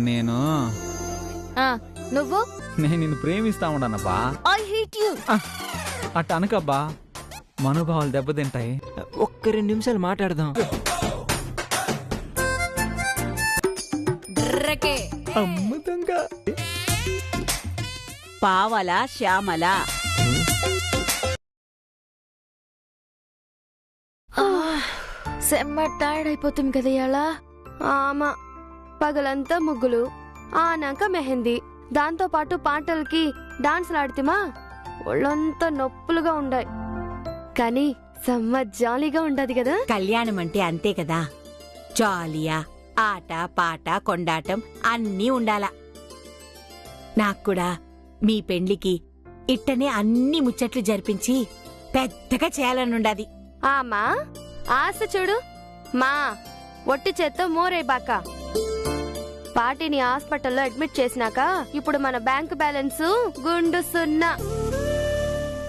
నేను నువ్వు నేను నిన్ను ప్రేమిస్తా ఉండనబ్బా. I hate you. అట్ట అనకబ్బా, మనోభావాలు దెబ్బతింటాయి. ఒక్క 2 నిమిషాలు మాట్లాడదాం. అమ్ముతంగా పావల శ్యామల. సెమ్మ టైర్డ్ అయిపోతుంది కదా ఇయాల. ఆమా పగలంతా ముగ్గులు, ఆనాక మెహందీ, దాంతో పాటు పాటలకి డాన్స్లు ఆడితేమా ఒళ్ళంతా నొప్పులుగా ఉండాయి. కానీ సమ్మ జాలీగా ఉండదు కదా. కళ్యాణం అంటే అంతే కదా, జాలియా ఆట పాట కొండాటం అన్నీ ఉండాలా. నాక్కూడా మీ పెండ్లికి ఇట్టనే అన్ని ముచ్చట్లు జరిపించి పెద్దగా చేయాలనుండాది. ఆమా ఆశ చూడు మా ఒట్టి చేత్తో మోరేబాక. పార్టీని హాస్పిటల్లో అడ్మిట్ చేసినాక ఇప్పుడు మన బ్యాంక్ బ్యాలెన్స్ గుండు సున్నా.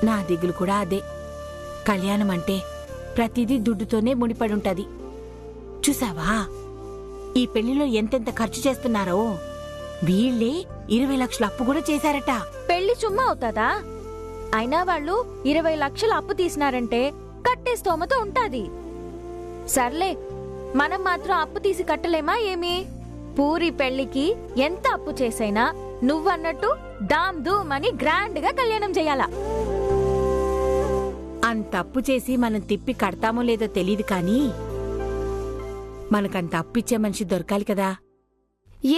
నా దిగులు కూడా అదే. కళ్యాణం అంటే ప్రతిదీ దుడ్డుతోనే ముడిపడుంటది. చూసావా ఈ పెళ్లిలో ఎంతెంత ఖర్చు చేస్తున్నారో. వీళ్ళే 20 లక్షల అప్పు కూడా చేశారట. పెళ్లి చుమ్మా అవుతాదా? అయినా వాళ్ళు 20 లక్షల అప్పు తీసినారంటే కట్టే స్తోమత ఉంటాది. సర్లే, మనం మాత్రం అప్పు తీసి కట్టలేమా ఏమి? పూరి పెళ్లికి ఎంత అప్పు చేసైనా నువ్వన్నట్టు దామ్ దూమ్ అని గ్రాండ్ గా కళ్యాణం చెయ్యాలా. అంత అప్పు చేసి మనం తిప్పి కడతామో లేదో తెలీదు కానీ మనకంత అప్పిచ్చే మనిషి దొరకాలి కదా.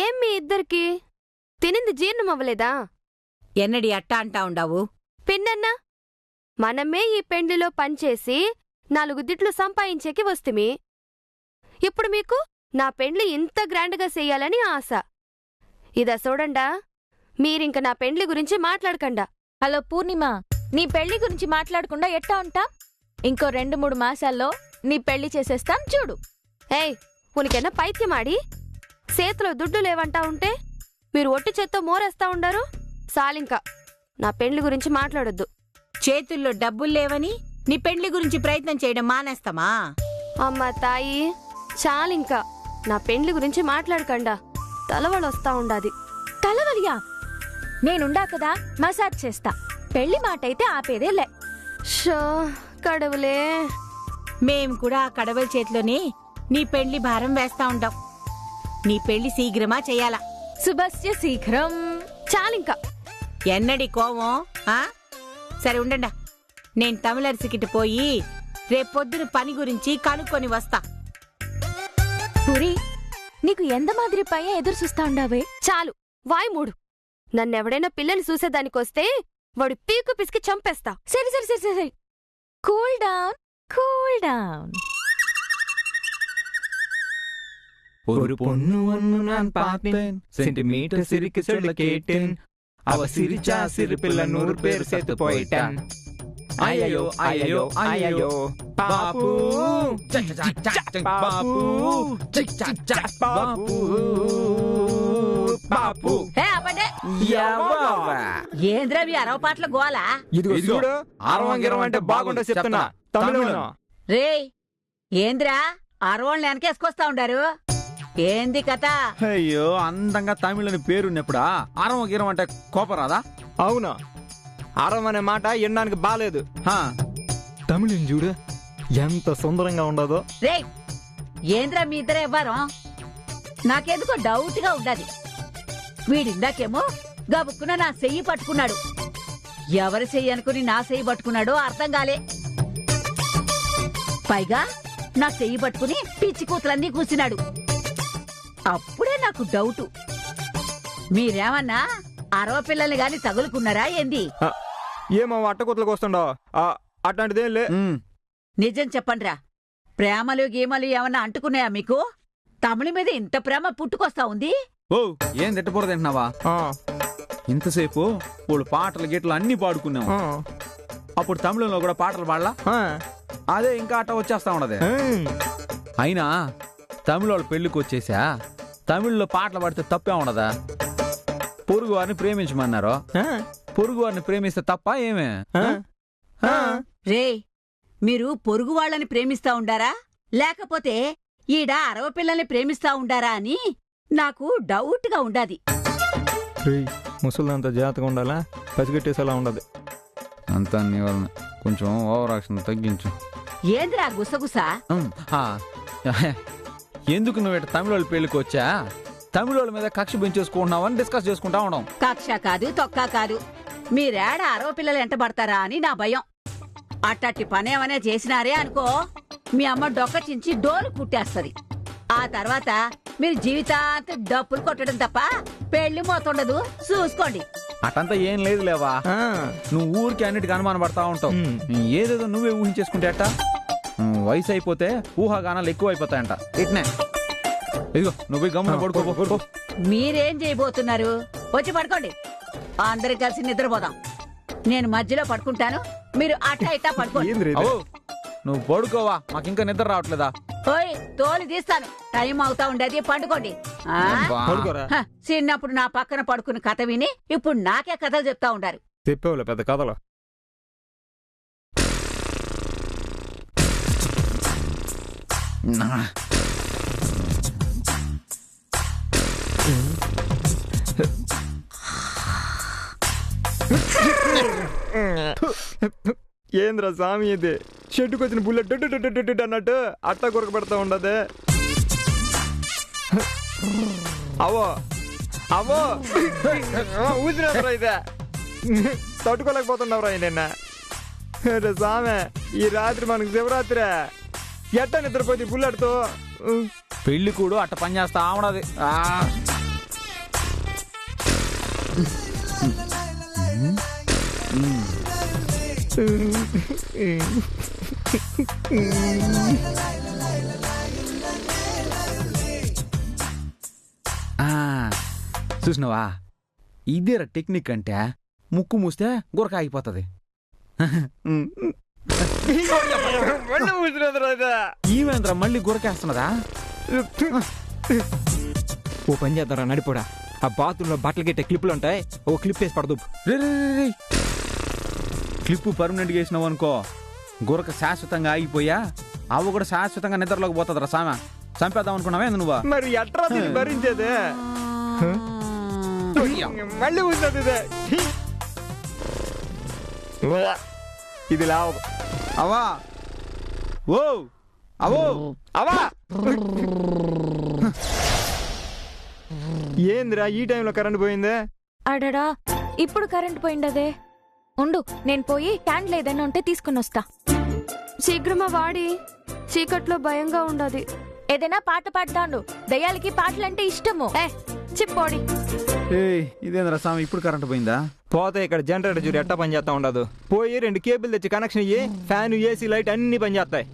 ఏం మీ ఇద్దరికి తినింది జీర్ణం అవ్వలేదా? ఎన్నడి అట్టా అంటా ఉండావు? పిన్నన్నా మనమే ఈ పెండ్లిలో పనిచేసి 4 దిట్లు సంపాదించేకి వస్తుమి. ఇప్పుడు మీకు నా పెండ్లి ఇంత గ్రాండ్గా చెయ్యాలని ఆశ. ఇదా చూడండా, మీరింక నా పెండ్లి గురించి మాట్లాడకండా. హలో పూర్ణిమ, నీ పెళ్లి గురించి మాట్లాడకుండా ఎట్టా ఉంటా? ఇంకో 2-3 మాసాల్లో నీ పెళ్లి చేసేస్తాం చూడు. ఏయ్ ఉనికెన్నా పైత్యమాడి చేతిలో దుడ్డు లేవంటా ఉంటే మీరు ఒట్టి చేత్తో మోరేస్తా ఉండారు. సాలింకా నా పెండ్లి గురించి మాట్లాడొద్దు. చేతుల్లో డబ్బులు లేవని నీ పెండ్లి గురించి ప్రయత్నం చేయడం మానేస్తామా? అమ్మ తాయి చాలింకా నా పెండ్లి గురించి మాట్లాడకండా, తలవళొస్తా ఉండాది. తలవలియా? నేనుండా కదా, మసాజ్ చేస్తా. పెళ్లి మాటైతే ఆపేదేలే. షో కడవులే. మేం కూడా ఆ కడవల చేతిలోనే నీ పెండ్లి భారం వేస్తా ఉంటాం. నీ పెళ్లి శీఘ్రమా చెయ్యాలా. శుభస్య శీఘ్రం. చాలింకా ఎన్నడి కోవం? సరే ఉండండా, నేను తమిళర్సికిటి పోయి రేపొద్దున పని గురించి కనుక్కొని వస్తా. పూరి, నీకు ఎంత మాదిరి పయ్య ఎదురు చూస్తా ఉండావే? చాలు వాయ్ మూడు. నన్నెవడైనా పిల్లని చూసేదానికొస్తే వాడు పీకు పిసికి చంపేస్తా. సరే సరే సరే సరే, కూల్ డౌన్ కూల్ డౌన్. ஒரு பொண்ணு ஒண்ணு நான் பார்த்தேன், சென்டிமீட்டர் சிரிக்க சொல்ல கேட்டேன். அவ சிரிச்சா சிரிப்பில்ல 100 பேர் செத்து போயிட்டான். ஐயோ ஐயோ ஐயோ பாப்பு பாப்பு பாப்பு పాపు. ఏంద్రవి అరవ పాటల గోలా? ఇదిగో చూడు, ఆరవంగిరం అంటే బాగుండో చెప్తున్నా తమిళంలో. రే ఏంద్రా అరవాళ్ళని వెనకేసుకొస్తా ఉండారు? ఏంది కథ? అయ్యో, అందంగా తమిళని పేరున్నప్పుడా ఆరవంగిరం అంటే కోపరాదా? అవునా? అరం అనే మాట వినడానికి బాలేదు. తమిళం చూడు ఎంత సుందరంగా ఉండదో. రే ఏంద్రా మీ ఇద్దరే ఇవ్వరం? నాకెందుకో డౌట్ గా ఉండదు. వీడిందాకేమో గబుక్కున నా చెయ్యి పట్టుకున్నాడు. ఎవరి చెయ్యి అనుకుని నా చెయ్యి పట్టుకున్నాడో అర్థం కాలే. పైగా నా చెయ్యి పట్టుకుని పిచ్చి కూతులన్నీ కూర్చున్నాడు. అప్పుడే నాకు డౌటు, మీరేమన్నా అరవ పిల్లల్ని గాని తగులుకున్నారా ఏంది? ఏమో అట్టకొత్తలకు వస్తుండో అట్లాంటిదేం లే. నిజం చెప్పండ్రా, ప్రేమలు గీమలు ఏమన్నా అంటుకున్నాయా మీకు? తమిళ మీద ఇంత ప్రేమ పుట్టుకొస్తా ఉంది. ఓ ఏం తిట్టపోరు తింటున్నావా? ఇంతసేపు వాళ్ళు పాటలు గిట్లు అన్ని పాడుకున్నావు. అప్పుడు తమిళంలో కూడా పాటలు పాడలా? అదే ఇంకా అట్ట వచ్చేస్తా ఉండదు. అయినా తమిళ వాళ్ళు పెళ్లికి వచ్చేసా తమిళ్లో పాటలు పాడితే తప్పే ఉండదా? పొరుగు వారిని ప్రేమించమన్నారు. పొరుగు వారిని ప్రేమిస్తే తప్ప ఏమే? రే మీరు పొరుగు వాళ్ళని ప్రేమిస్తా ఉండారా లేకపోతే ఈడ అరవ పిల్లల్ని ప్రేమిస్తా ఉండారా అని నాకు డౌట్ గా ఉండాది. ముసలిదంతా జాగ్రత్తగా ఉండాలా, పసిగట్టేసేలా ఉండదు. అంతా నీ వలన. కొంచెం ఓవర్ యాక్షన్ తగ్గించు. ఏంద్రా గుసగుస? ఎందుకు నువ్వు ఇటు తమిళ వాళ్ళ పెళ్లికి వచ్చా? తమిళ వాళ్ళ మీద కక్ష పెంచేసుకుంటున్నావని డిస్కస్ చేసుకుంటా ఉన్నాం. కక్ష కాదు, తొక్క కాదు. మీరేడ అరవ పిల్లలు ఎంట పడతారా అని నా భయం. అట్టట్టి పనేమనే చేసినారే అనుకో, మీ అమ్మ డొక్క చించి డోలు కుట్టేస్తది. ఆ తర్వాత మీరు జీవితాంతం డప్పులు కొట్టడం తప్ప పెళ్లి మోతుండదు. చూసుకోండి. అటంతా ఏం లేదు లేవా, నువ్వు ఊరికి అన్నిటికీ అనుమానం పడతా ఉంటావు. ఏదేదో నువ్వే ఊహించేసుకుంటే అట్ట వయసు అయిపోతే ఊహాగానాలు ఎక్కువ అయిపోతాయంట. ఇట్నే ఇదిగో నువ్వు గమ్మున పడుకో. మీరేం చేయబోతున్నారు? వచ్చి పడుకోండి. అందరం కలిసి నిద్రపోదాం. నేను మధ్యలో పడుకుంటాను, మీరు అట్టా ఇట్టా పడుకోండి. నువ్వు పడుకోవా, మాకు ఇంకా నిద్ర రావట్లేదా? ఓయ్ తోలు తీస్తాను, టైం అవుతా ఉండేది. పండుకోండి. చిన్నప్పుడు నా పక్కన పడుకుని కథ విని ఇప్పుడు నాకే కథలు చెప్తా ఉండారు. చెప్పేవాళ్ళు పెద్ద కథలు. ఏంద్రా స్వామి ఇది, షెడ్డుకు వచ్చిన బుల్లెట్ అన్నట్టు అట్టా కొరకు పెడతా ఉండదు. అవో అవో ఊసినవరా ఇదే, తట్టుకోలేకపోతున్నావురా నిన్న. స్వామి ఈ రాత్రి మనకు శివరాత్రి ఎట్ట నిద్రపోతే బుల్లెట్తో. పెళ్లి కూడా అట్ట పని చేస్తా ఉండదు. చూసినవా, ఇదేరా టెక్నిక్ అంటే. ముక్కు మూస్తే గురక ఆగిపోతుంది. ఈవేంద్ర మళ్ళీ గురకేస్తున్నదా? ఓ పని చేద్దారా నడిపోడా, ఆ బాత్రూమ్ లో బట్టలు గిట్టే క్లిప్పులు ఉంటాయి, ఓ క్లిప్ వేసి పడదు. క్లిప్పు పర్మనెంట్ గా వేసినావు అనుకో, గురక శాశ్వతంగా ఆగిపోయా అవి కూడా శాశ్వతంగా నిద్రలోకి పోతుందిరా సామ. చంపేద్దాం అనుకున్నావే నువ్వా? మరి ఎట్రా భరించేదే? మళ్ళీ ఉంటుంది ఇది లావు. అవా ఓ అవో అవా. ఏందిరా ఈ టైంలో కరెంట్ పోయిందే? అడడా, ఇప్పుడు కరెంట్ పోయిండదే. ఉండు, నేను పోయి క్యాండిల్ ఏదైనా ఉంటే తీసుకుని వస్తా. శీఘ్రమా వాడి, చీకట్లో భయంగా ఉండదు. ఏదైనా పాట పాడతాండు. దయ్యాలకి పాటలంటే ఇష్టము. చిప్పోడి. ఇదేంద్రా స్వామి ఇప్పుడు కరెంట్ పోయిందా? పోతే ఇక్కడ జనరేటర్ చూడు ఎట్టా పని చేస్తా ఉండదు. పోయి 2 కేబుల్ తెచ్చి కనెక్షన్ అయ్యి ఫ్యాన్, ఏసీ, లైట్ అన్ని పని చేస్తాయి.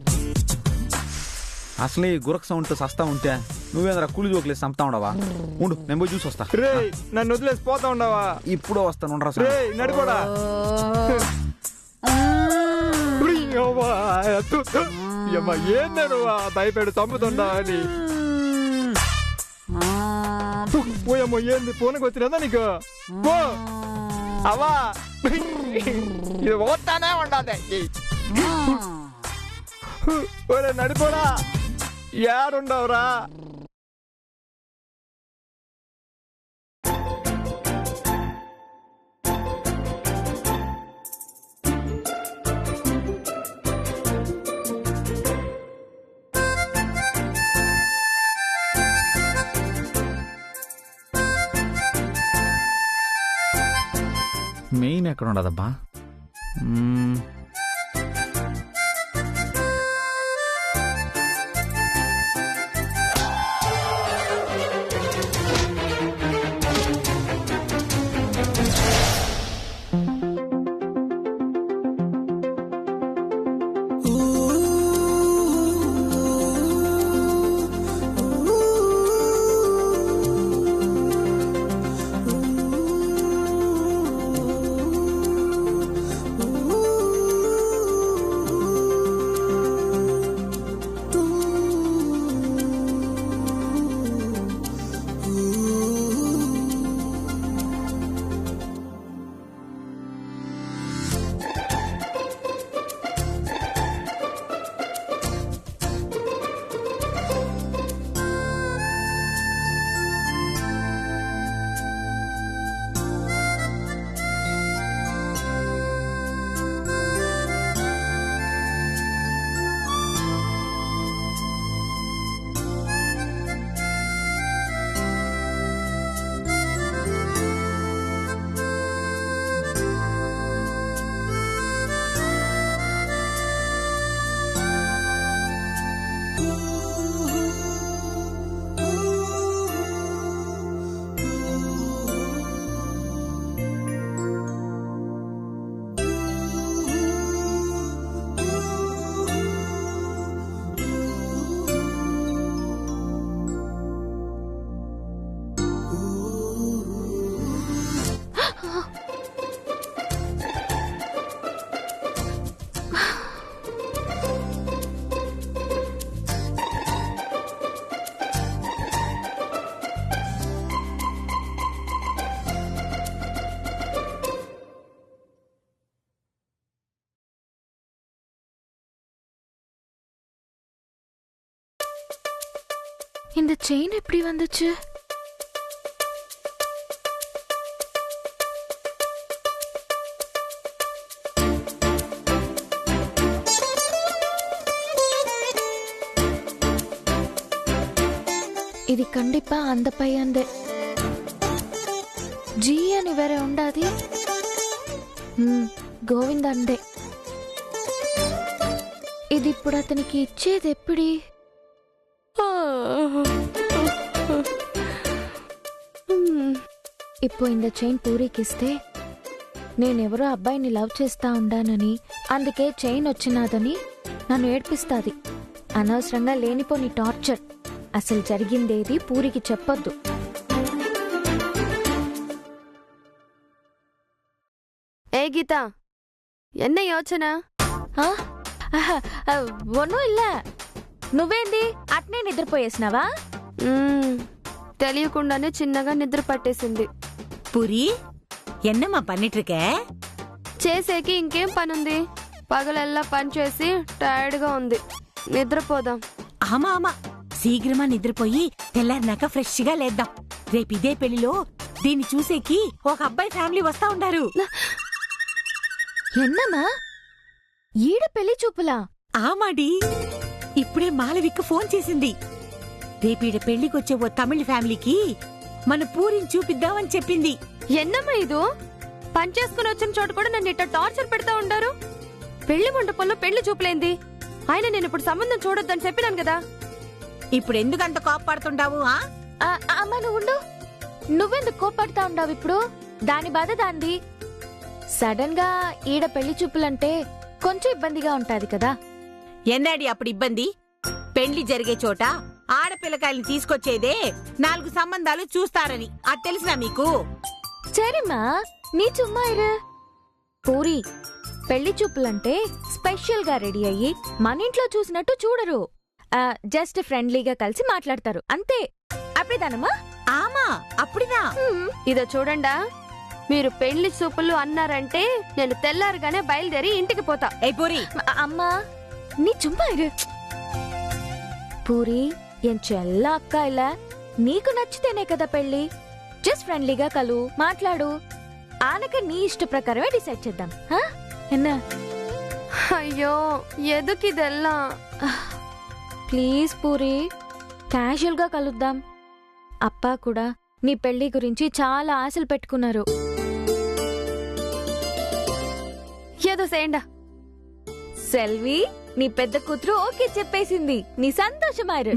అసలే గురక సౌండ్ తో సస్తా ఉంటే నువ్వేంద్రా కూలి జోకులేసి చంపుతా ఉండవా? ఉండు నేను పోయి చూసి వస్తా. రే నన్ను వదిలేసి పోతా ఉండవా? ఇప్పుడు వస్తాను రే నడిపోడా. ఏందనువా భయపెడు చంపుతుండా అని. పోయమ్మో ఏంది ఫోన్కి వచ్చినదా నీకు? అవా ఇది పోతానే ఉండాలి. నడిపోడా, ఏడుండవురా? మెయిన్ ఎక్కడ ఉండదబ్బా? இந்த செயின் எப்படி வந்துச்சு? ఇది కండిப்பா அந்த పైయందే. జీ అని వేరే ఉండాది. గోవింద్ అందే. ఇది ఇప్పుడు అతనికి ఇచ్చేది ఎప్పుడు? ఇప్పుడు ఇంద చైన్ పూరికిస్తే నేనెవరో అబ్బాయిని లవ్ చేస్తా ఉండానని, అందుకే చైన్ వచ్చినాదని నన్ను ఏడ్పిస్తాది. అనవసరంగా లేనిపోని టార్చర్. అసలు జరిగిందేది పూరికి చెప్పొద్దు. ఏ గీత, ఎన్న యోచన? ఒన్నుం ఇల్ల. నువ్వేంది అట్నే నిద్రపోయేసినావా? తెలియకుండానే చిన్నగా నిద్ర పట్టేసింది. పూరి ఎన్నమ్మా పన్నిట్రికే? చేసేకి ఇంకేం పనుంది? పగలెల్లా పనిచేసి టైర్డ్గా ఉంది. నిద్రపోదాం. ఆమా ఆమా, శీఘ్రమా నిద్రపోయి తెల్లారినాక ఫ్రెష్ గా లేద్దాం. రేపు ఇదే పెళ్లిలో దీన్ని చూసేకి ఒక అబ్బాయి ఫ్యామిలీ వస్తా ఉండారు. ఎన్నమ్మా ఈడ పెళ్లి చూపులా? ఆమాడి, ఇప్పుడే మాలవిక్క ఫోన్ చేసింది. రేపీడ పెళ్లికొచ్చే ఓ తమిళ ఫ్యామిలీకి మన పూరిని చూపిద్దామని చెప్పింది. ఎన్నమ్మా ఇదో? పని చేసుకుని వచ్చిన చోట కూడా నన్ను ఇట్ట టార్చర్ పెడతా ఉండారు. పెళ్లి మండపంలో పెళ్లి చూపులేంది? ఆయన నేను ఇప్పుడు సంబంధం చూడొద్దని చెప్పినాను కదా. ఇప్పుడు ఎందుకంత కోపడుతుంటావు? అమ్మా నువ్వు నువ్వెందుకు కోపడతా ఉండావు ఇప్పుడు? దాని బాధ దాంది. సడన్ గా ఈడ పెళ్లి చూపులంటే కొంచెం ఇబ్బందిగా ఉంటాది కదా. ఎన్నాడి అప్పుడు ఇబ్బంది? పెళ్లి జరిగే చోట ఆడపిల్లకాయల్ని తీసుకొచ్చేదే 4 సంబంధాలు చూస్తారని అది తెలిసినా మీకు? సరేమ్మా, నీ చుమ్మా ఇరు. పూరి, పెళ్లి చూపులంటే స్పెషల్ గా రెడీ అయ్యి మన ఇంట్లో చూసినట్టు చూడరు. జస్ట్ ఫ్రెండ్లీగా కలిసి మాట్లాడతారు అంతే. అప్పుడేదానమ్మా? ఆమా అప్పుడిదా. ఇదో చూడండా, మీరు పెళ్లి చూపులు అన్నారంటే నేను తెల్లారుగానే బయలుదేరి ఇంటికి పోతా. ఏ పూరి, అమ్మా నీ చుమ్మా ఇరు. పూరి, ఏం చెల్ల అక్క ఇలా నీకు నచ్చితేనే కదా పెళ్లి. జస్ట్ ఫ్రెండ్లీగా కలు, మాట్లాడు. ఆనక నీ ఇష్ట ప్రకారమే డిసైడ్ చేద్దాం. ఎన్నా? అయ్యో ఎదుకిదెల్లా. ప్లీజ్ పూరి, క్యాజువల్ గా కలుద్దాం. అప్పా కూడా నీ పెళ్లి గురించి చాలా ఆశలు పెట్టుకున్నారు. ఏదో సేయండా. సెల్వి, నీ పెద్ద కూతురు ఓకే చెప్పేసింది. నీ సంతోషమారు.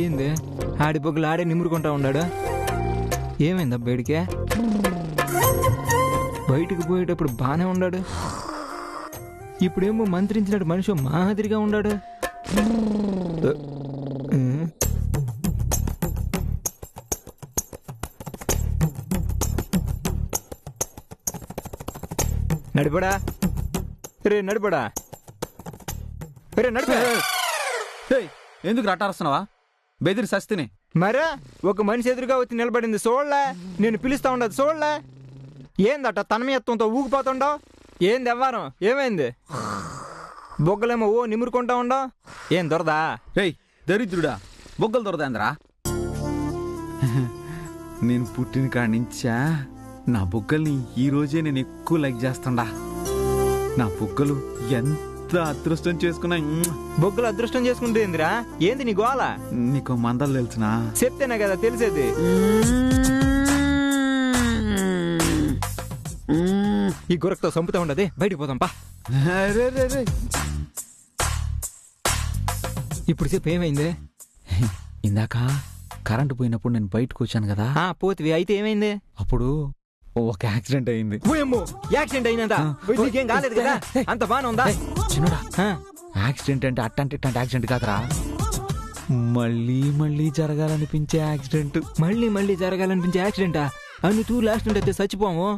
ఏంది ఆడి బొగ్గులు ఆడే నిమురుకుంటా ఉన్నాడు? ఏమైందా బయటికే? బయటికి పోయేటప్పుడు బానే ఉన్నాడు, ఇప్పుడేమో మంత్రించినట్టు మనిషి మాదిరిగా ఉన్నాడు. నడిపడా రే, నడిపడా రే, నడిపా. ఎందుకు రట్టారుస్తున్నావా? బెదిరి సస్తిని. మరా ఒక మనిషి ఎదురుగా వచ్చి నిలబడింది చూడలే? నేను పిలుస్తా ఉండదు చూడలే? ఏందట తన్మయత్వంతో ఊగిపోతుండవు? ఏంది ఎవ్వారం? ఏమైంది? బొగ్గలేమో ఓ నిమురుకుంటా ఉండవు. ఏం దొరదా? రేయ్ దరిద్రుడా, బొగ్గలు దొరదాంద్రా. నేను పుట్టిన కాడి నుంచా నా బొగ్గల్ని ఈ రోజే నేను ఎక్కువ లైక్ చేస్తుండా. నా బొగ్గలు ఎంత అదృష్టం చేసుకున్నా. బొగ్గలు అదృష్టం చేసుకుంటే ఏందిరా? ఏంది నీ గోల? నీకు మందలు తెలుసునా? చెప్తేనే కదా తెలిసేది. ఈ గురకతో సంపుతా ఉండదు, బయటికి పోదాం పా. ఇప్పుడు చెప్పు ఏమైంది? ఇందాక కరెంటు పోయినప్పుడు నేను బయటకు వచ్చాను కదా. పోతివి, అయితే ఏమైంది? అప్పుడు ఒక యాక్సిడెంట్ అయింది. యాక్సిడెంట్ అయినంత నీకేం కాలేదు కదా? అంత బానే ఉందా? చిన్నడా, యాక్సిడెంట్ అంటే అట్టంటే ఇట్టంటే యాక్సిడెంట్ కాదురా, మళ్ళీ మళ్ళీ జరగాలనిపించే యాక్సిడెంట్. మళ్ళీ మళ్ళీ జరగాలనిపించే యాక్సిడెంటా? అన్ని తూ యాక్సిడెంట్ అయితే చచ్చిపోము.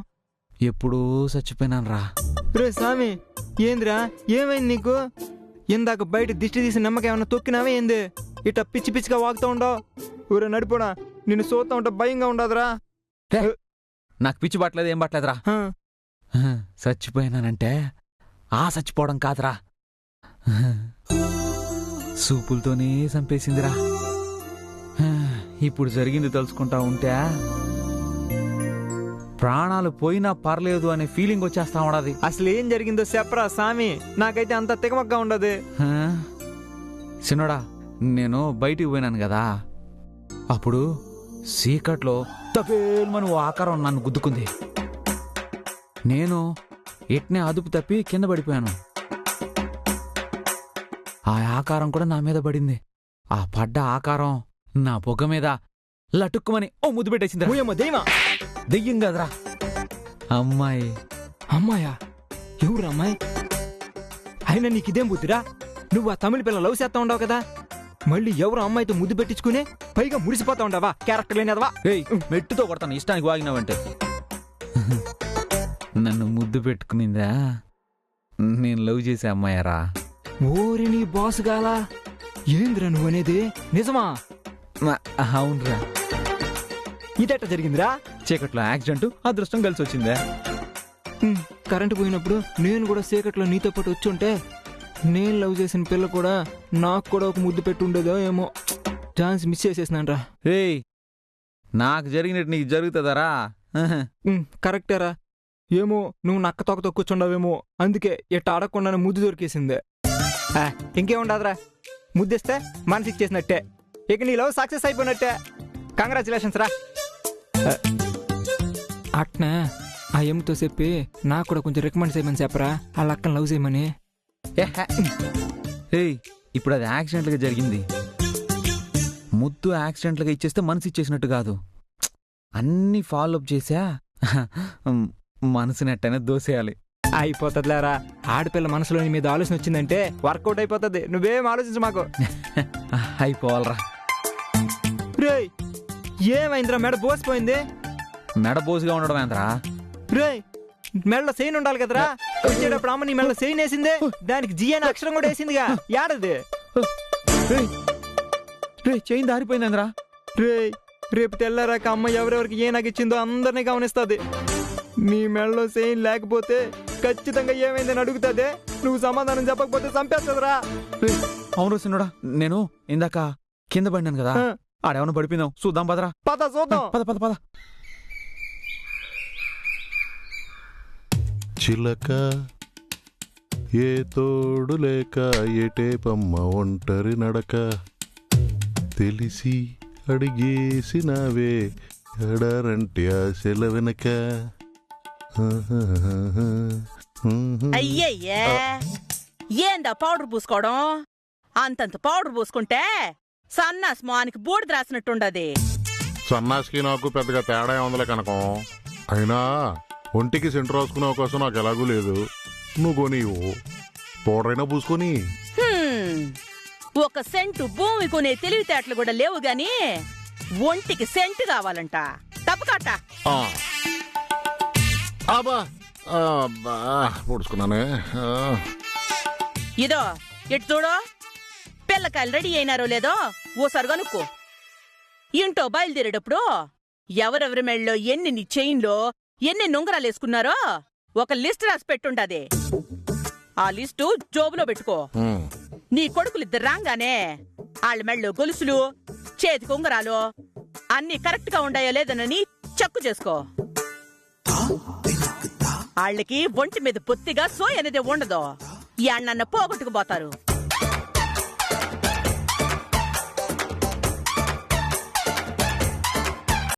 ఎప్పుడూ చచ్చిపోయినాను రా. రే స్వామి, ఏందిరా ఏమైంది నీకు? ఇందాక బయట దిష్టి తీసి నమ్మకం ఏమన్నా తొక్కినావే ఏంది? ఇట్లా పిచ్చి పిచ్చిగా వాగుతూ ఉండవు. ఊరే నడిపోనా, నిన్ను చూస్తా ఉంటే భయంగా ఉండదురా. నాకు పిచ్చి పట్టలేదు, ఏం పట్టలేదురా. చచ్చిపోయినానంటే చచ్చిపోవడం కాదురా, సూపులతోనే చంపేసిందిరా. ఇప్పుడు జరిగింది తలుచుకుంటా ఉంటే ప్రాణాలు పోయినా పర్లేదు అనే ఫీలింగ్ వచ్చేస్తా ఉండదు. అసలు ఏం జరిగిందో చెప్పరా సామి, నాకైతే అంత తికమగ్గా ఉండదు. చిన్నోడా, నేను బయటికి పోయినాను కదా, అప్పుడు చీకట్లో తపేల్మని ఓ ఆకారం నన్ను గుద్దుకుంది. నేను ఎట్నే అదుపు తప్పి కింద పడిపోయాను. ఆ ఆకారం కూడా నా మీద పడింది. ఆ పడ్డ ఆకారం నా బొగ్గ మీద లటుక్కుమని ఓ ముద్దు పెట్టేసింది. దెయ్యం కదరా, అమ్మాయి. అమ్మాయా? ఎవరు అమ్మాయి? అయినా నీకిదేం బుద్ధిరా? నువ్వు ఆ తమిళ పిల్ల లవ్ చేస్తా ఉండవు కదా, మళ్ళీ ఎవరు అమ్మాయితో ముద్దు పెట్టించుకునే పైగా మురిసిపోతా ఉండవా? క్యారెక్టర్ లేనిదవా? మెట్టుతో కొడతాను ఇష్టానికి వాగినావంటే. నన్ను ముద్దు పెట్టుకునిందా నేను లవ్ చేసే అమ్మాయారా? ఓరి నీ బాస్ గాలా, ఏంద్రా నువ్వనేది నిజమా? అవునరా. ఇదెట్ట జరిగిందిరా? చీకట్లో యాక్సిడెంట్, అదృష్టం కలిసి వచ్చిందే. కరెంటు పోయినప్పుడు నేను కూడా చీకట్లో నీతో పాటు వచ్చుంటే నేను లవ్ చేసిన పిల్ల కూడా నాకు కూడా ఒక ముద్దు పెట్టి ఉండేదో ఏమో. ఛాన్స్ మిస్ చేసేసినాన్రా. ఏయ్, నాకు జరిగినట్టు నీకు జరుగుతుందరా? కరెక్టేరా. ఏమో నువ్వు నక్క తొక్కతో కూర్చుండవేమో, అందుకే ఎట్ట ఆడకుండానే ముద్దు దొరికేసిందే. ఇంకేముండదురా, ముద్దిస్తే మనసు ఇచ్చేసినట్టే. ఇక నీ లవ్ సక్సెస్ అయిపోయినట్టే. కంగ్రాచులేషన్స్ రా. అట్నే ఆ ఎమ్తో చెప్పి నాకు కూడా కొంచెం రికమెండ్ చేయమని చెప్పరా, ఆ లక్కని లవ్ చేయమని. ఏయ్, ఇప్పుడు అది యాక్సిడెంట్గా జరిగింది. ముద్దు యాక్సిడెంట్గా ఇచ్చేస్తే మనసు ఇచ్చేసినట్టు కాదు, అన్ని ఫాలో అప్ చేసా మనసుని ఎట్టనే దోసేయాలి. అయిపోతుందిలేరా, ఆడపిల్ల మనసులో నీ మీద ఆలోచన వచ్చిందంటే వర్కౌట్ అయిపోతుంది. నువ్వేం ఆలోచించు మాకు. అయిపోవాలరా. రేయ్, ఏమైందిరా? మెడ బోసిపోయింది. మెడ బోసుగా ఉండడం ఏంద్రా? రేయ్, మెడలో చైన్ ఉండాలి కదరా. వచ్చేటప్పుడు అమ్మ నీ మెడలో చైన్ వేసింది, దానికి జీ అనే అక్షరం కూడా వేసిందిగా. ఏడది? రే, చైన్ దారిపోయిందిరా. రేయ్, రేపు తెల్లారాక అమ్మ ఎవరెవరికి ఏ నగిచ్చిందో అందరినీ గమనిస్తుంది. నీ మెడలో చైన్ లేకపోతే ఖచ్చితంగా ఏమైందని అడుగుతుంది. నువ్వు సమాధానం చెప్పకపోతే చంపేస్తుందిరా. అవును సిన్నోడా, నేను ఇందాక కింద పడినాను కదా, ఆడేమన్నా పడిపోయిందాం. చూద్దాం పదరా. పద చూద్దాం. పద పద పద. చిలక ఏ తోడు లేక ఎటే పమ్మ ఒంటరి నడక, తెలిసి అడిగేసినవే ఎడారంటి ఆశల వెనక. అయ్యయ్యే, ఏందా పౌడర్ పూసుకోవడం? అంతంత పౌడర్ పూసుకుంటే సన్నాసి మొహానికి బూడిద రాసినట్టుండది. సన్నాసికి నాకు పెద్దగా తేడా ఉందలే కనకం. అయినా ఒంటికి సెంటు రాసుకునే అవకాశం నాకు ఎలాగూ లేదు. నువ్వు కొనివు, పౌడరైనా పూసుకొని. ఒక సెంటు భూమి కొనే తెలివితేటలు కూడా లేవు గాని ఒంటికి సెంటు కావాలంట. తప్పకట్ట. పూడుచుకున్నానే. ఇదో ఇటు చూడు, పిల్లకాయలు రెడీ అయినారో లేదో ఓసారి కనుక్కో. ఇంటో బయలుదేరేటప్పుడు ఎవరెవరి మెళ్ళలో ఎన్ని చైన్లో ఎన్ని ఉంగరాలు వేసుకున్నారో ఒక లిస్ట్ రాసి పెట్టుండది. ఆ లిస్టు జోబులో పెట్టుకో. నీ కొడుకులిద్దరు రాగానే వాళ్ళ మెళ్ళో గొలుసులు, చేతికి ఉంగరాలు అన్ని కరెక్ట్ గా ఉండాయో లేదనని చెక్కు చేసుకో. వాళ్ళకి ఒంటి మీద పొత్తిగా సోయ్ అనేది ఉండదు. ఈ అన్న పోగొట్టుకుపోతారు.